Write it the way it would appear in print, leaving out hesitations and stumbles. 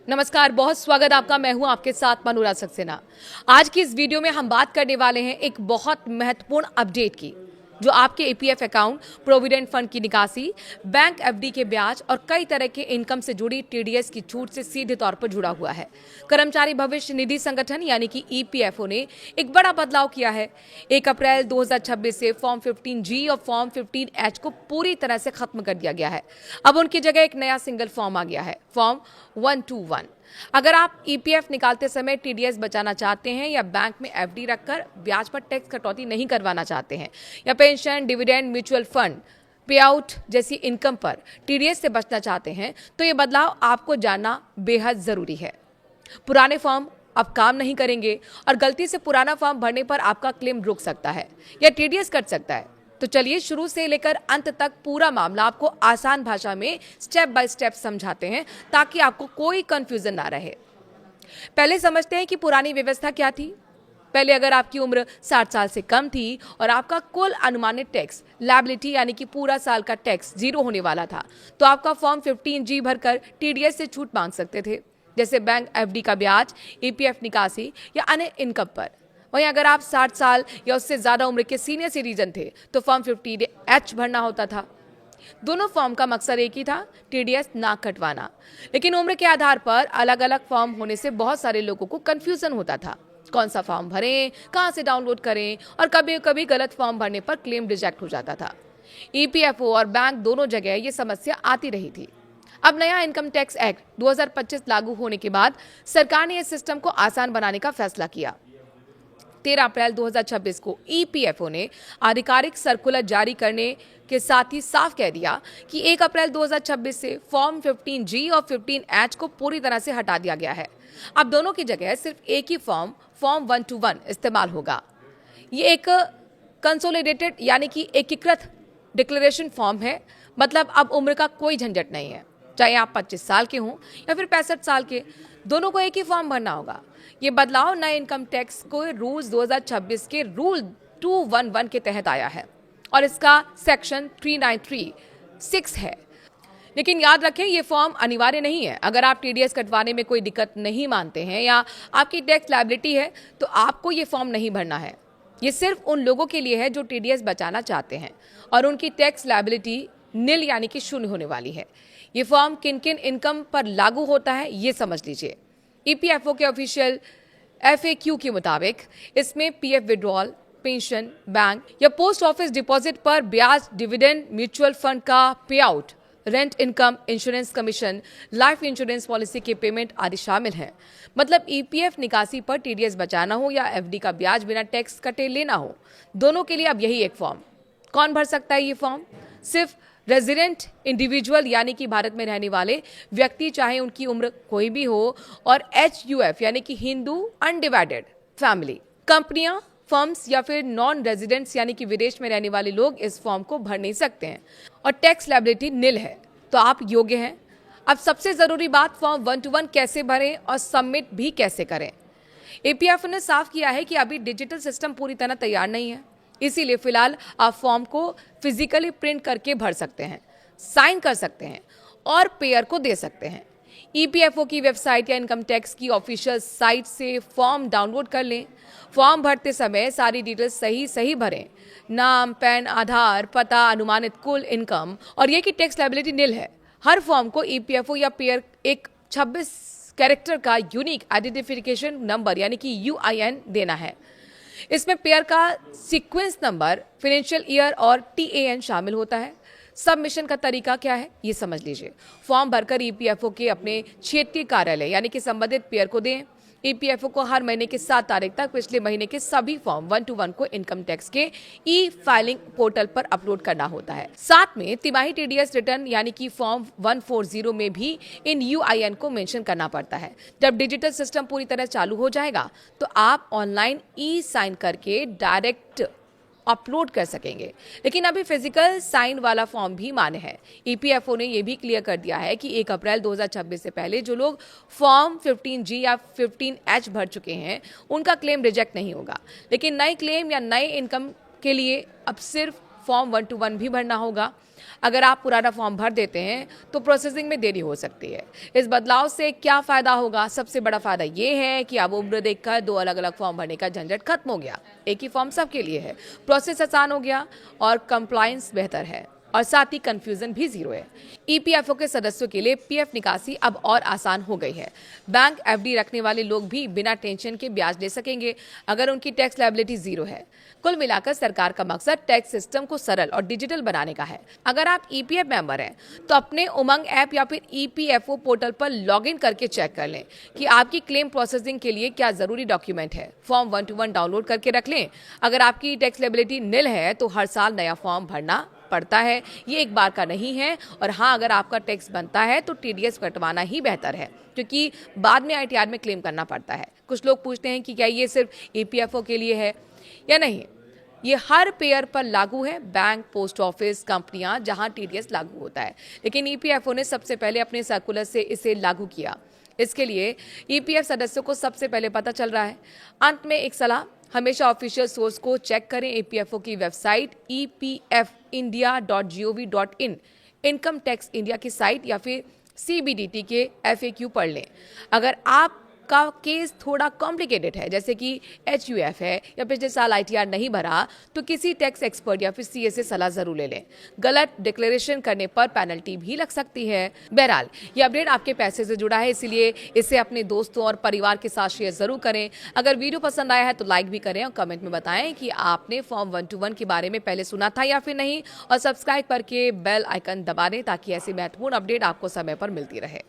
नमस्कार, बहुत स्वागत आपका। मैं हूं आपके साथ मनोरा सक्सेना। आज की इस वीडियो में हम बात करने वाले हैं एक बहुत महत्वपूर्ण अपडेट की, जो आपके ईपीएफ अकाउंट, प्रोविडेंट फंड की निकासी, बैंक एफडी के ब्याज और कई तरह के इनकम से जुड़ी टीडीएस की छूट से सीधे तौर पर जुड़ा हुआ है। कर्मचारी भविष्य निधि संगठन यानी कि ईपीएफओ ने एक बड़ा बदलाव किया है। 1 अप्रैल 2026 से फॉर्म 15G और फॉर्म 15H को पूरी तरह से खत्म कर दिया गया है। अब उनकी जगह एक नया सिंगल फॉर्म आ गया है, फॉर्म 121। अगर आप ईपीएफ निकालते समय टीडीएस बचाना चाहते हैं या बैंक में एफडी रखकर ब्याज पर टैक्स कटौती नहीं करवाना चाहते हैं या पेंशन, डिविडेंड, म्यूचुअल फंड पे आउट जैसी इनकम पर टीडीएस से बचना चाहते हैं, तो ये बदलाव आपको जानना बेहद जरूरी है। पुराने फॉर्म अब काम नहीं करेंगे और गलती से पुराना फॉर्म भरने पर आपका क्लेम रुक सकता है या टीडीएस कट सकता है। तो चलिए शुरू से लेकर अंत तक पूरा मामला आपको आसान भाषा में स्टेप बाय स्टेप समझाते हैं, ताकि आपको कोई कंफ्यूजन ना रहे। पहले समझते हैं कि पुरानी व्यवस्था क्या थी। पहले अगर आपकी उम्र 60 साल से कम थी और आपका कुल अनुमानित टैक्स लायबिलिटी यानी कि पूरा साल का टैक्स 0 होने वाला था, तो आपका फॉर्म 15G भरकर टीडीएस से छूट मांग सकते थे, जैसे बैंक एफडी का ब्याज, ईपीएफ निकासी या अन्य इनकम पर। वहीं अगर आप 60 साल या उससे ज्यादा उम्र के सीनियर सिटीजन थे, तो फॉर्म 15H भरना होता था। दोनों फॉर्म का मकसद एक ही था, टीडीएस ना कटवाना। लेकिन उम्र के आधार पर अलग अलग फॉर्म होने से बहुत सारे लोगों को कंफ्यूजन होता था, कौन सा फॉर्म भरें, कहां से डाउनलोड करें, और कभी कभी गलत फॉर्म भरने पर क्लेम रिजेक्ट हो जाता था। ईपीएफओ और बैंक दोनों जगह ये समस्या आती रही थी। अब नया इनकम टैक्स एक्ट 2025 लागू होने के बाद सरकार ने इस सिस्टम को आसान बनाने का फैसला किया। 13 अप्रैल 2026 को ईपीएफओ ने आधिकारिक सर्कुलर जारी करने के साथ ही साफ कह दिया कि 1 अप्रैल 2026 से फॉर्म 15G और 15H को पूरी तरह से हटा दिया गया है। अब दोनों की जगह सिर्फ एक ही फॉर्म 121 इस्तेमाल होगा। ये एक कंसोलिडेटेड यानी कि एकीकृत डिक्लेरेशन फॉर्म है। मतलब अब उम्र का कोई झंझट नहीं है, चाहे आप 25 साल के हों या फिर 65 साल के, दोनों को एक ही फॉर्म भरना होगा। ये बदलाव नए इनकम टैक्स को रूल्स 2026 के रूल 211 के तहत आया है और इसका सेक्शन 3936 है। लेकिन याद रखें, ये फॉर्म अनिवार्य नहीं है। अगर आप टीडीएस कटवाने में कोई दिक्कत नहीं मानते हैं या आपकी टैक्स लायबिलिटी है, तो आपको ये फॉर्म नहीं भरना है। ये सिर्फ उन लोगों के लिए है जो टीडीएस बचाना चाहते हैं और उनकी टैक्स लायबिलिटी नील यानी कि शून्य होने वाली है। ये फॉर्म किन किन इनकम पर लागू होता है, ये समझ लीजिए। ईपीएफओ के ऑफिशियल एफएक्यू के मुताबिक इसमें पीएफ विड्रॉल, पेंशन, बैंक या पोस्ट ऑफिस डिपॉजिट पर ब्याज, डिविडेंड, म्यूचुअल फंड का पे out, rent income, insurance commission, life insurance policy के पेमेंट आदि शामिल हैं। मतलब ईपीएफ निकासी पर टीडीएस बचाना हो या एफडी का ब्याज बिना टैक्स कटे लेना हो, दोनों के लिए अब यही एक फॉर्म। कौन भर सकता है ये फॉर्म? सिर्फ रेजिडेंट इंडिविजुअल यानी कि भारत में रहने वाले व्यक्ति, चाहे उनकी उम्र कोई भी हो, और HUF यानी कि हिंदू अनडिवाइडेड फैमिली, कंपनियां, फर्म्स या फिर नॉन रेजिडेंट्स यानी कि विदेश में रहने वाले लोग इस फॉर्म को भर नहीं सकते हैं और टैक्स लायबिलिटी नील है, तो आप योग्य हैं। अब सबसे जरूरी बात, फॉर्म 121 कैसे भरें और सबमिट भी कैसे करें। ईपीएफओ ने साफ किया है कि अभी डिजिटल सिस्टम पूरी तरह तैयार नहीं है, इसीलिए फिलहाल आप फॉर्म को फिजिकली प्रिंट करके भर सकते हैं, साइन कर सकते हैं और पेयर को दे सकते हैं। ईपीएफओ की वेबसाइट या इनकम टैक्स की ऑफिशियल साइट से फॉर्म डाउनलोड कर लें। फॉर्म भरते समय सारी डिटेल्स सही भरें, नाम, पैन, आधार, पता, अनुमानित कुल इनकम और ये कि टैक्स लायबिलिटी नील है। हर फॉर्म को ईपीएफओ या पेयर एक 26 कैरेक्टर का यूनिक आइडेंटिफिकेशन नंबर यानी कि UIN देना है। इसमें पेयर का सीक्वेंस नंबर, फाइनेंशियल ईयर और TAN शामिल होता है। सबमिशन का तरीका क्या है, ये समझ लीजिए। फॉर्म भरकर ईपीएफओ के अपने क्षेत्रीय कार्यालय यानी कि संबंधित पेयर को दें। ईपीएफओ को हर महीने की 7 तारीख तक पिछले महीने के सभी फॉर्म 121 को इनकम टैक्स के फाइलिंग पोर्टल पर अपलोड करना होता है। साथ में तिमाही टीडीएस रिटर्न यानी कि फॉर्म 140 में भी इन UIN को मेंशन करना पड़ता है। जब डिजिटल सिस्टम पूरी तरह चालू हो जाएगा, तो आप ऑनलाइन साइन करके डायरेक्ट अपलोड कर सकेंगे। लेकिन अभी फिजिकल साइन वाला फॉर्म भी मान्य है। ईपीएफओ ने यह भी क्लियर कर दिया है कि 1 अप्रैल 2026 से पहले जो लोग फॉर्म 15G या 15H भर चुके हैं, उनका क्लेम रिजेक्ट नहीं होगा। लेकिन नए क्लेम या नए इनकम के लिए अब सिर्फ फॉर्म 121 भी भरना होगा। अगर आप पुराना फॉर्म भर देते हैं तो प्रोसेसिंग में देरी हो सकती है। इस बदलाव से क्या फायदा होगा? सबसे बड़ा फायदा ये है कि अब उम्र देखकर 2 अलग-अलग फॉर्म भरने का झंझट खत्म हो गया। एक ही फॉर्म सबके लिए है, प्रोसेस आसान हो गया और कंप्लायंस बेहतर है और साथ ही कंफ्यूजन भी जीरो है। ईपीएफओ के सदस्यों के लिए पीएफ निकासी अब और आसान हो गई है। बैंक एफडी रखने वाले लोग भी बिना टेंशन के ब्याज ले सकेंगे अगर उनकी टैक्स लायबिलिटी जीरो है। कुल मिलाकर सरकार का मकसद टैक्स सिस्टम को सरल और डिजिटल बनाने का है। अगर आप ईपीएफ मेंबर हैं तो अपने उमंग ऐप या फिर ईपीएफओ पोर्टल पर लॉगिन करके चेक कर लें कि आपकी क्लेम प्रोसेसिंग के लिए क्या जरूरी डॉक्यूमेंट है। फॉर्म 121 डाउनलोड करके रख लें। अगर आपकी टैक्स लायबिलिटी निल है तो हर साल नया फॉर्म भरना पड़ता है, ये एक बार का नहीं है। और हाँ, अगर आपका टैक्स बनता है तो टीडीएस कटवाना ही बेहतर है क्योंकि बाद में आईटीआर में क्लेम करना पड़ता है। कुछ लोग पूछते हैं कि क्या ये सिर्फ ईपीएफओ के लिए है या नहीं। ये हर पेयर पर लागू है, बैंक, पोस्ट ऑफिस, कंपनियां जहां टीडीएस लागू होता है। लेकिन ईपीएफओ ने सबसे पहले अपने सर्कुलर से इसे लागू किया। इसके लिए ईपीएफ सदस्यों को सबसे पहले पता चल रहा है। अंत में एक सलाह, हमेशा ऑफिशियल सोर्स को चेक करें। ईपीएफओ की website epfindia.gov.in, income tax India की साइट या फिर सीबीडीटी के एफएक्यू पढ़ लें। अगर आपका केस थोड़ा कॉम्प्लिकेटेड है, जैसे कि एचयूएफ है या पिछले साल आईटीआर नहीं भरा, तो किसी टैक्स एक्सपर्ट या फिर सीए से सलाह जरूर ले लें। गलत डिक्लेरेशन करने पर पेनल्टी भी लग सकती है। बहरहाल, ये अपडेट आपके पैसे से जुड़ा है, इसीलिए इसे अपने दोस्तों और परिवार के साथ शेयर जरूर करें। अगर वीडियो पसंद आया है तो लाइक भी करें और कमेंट में बताएं कि आपने फॉर्म 121 के बारे में पहले सुना था या फिर नहीं, और सब्सक्राइब करके बेल आइकन दबा दें ताकि ऐसी महत्वपूर्ण अपडेट आपको समय पर मिलती रहे।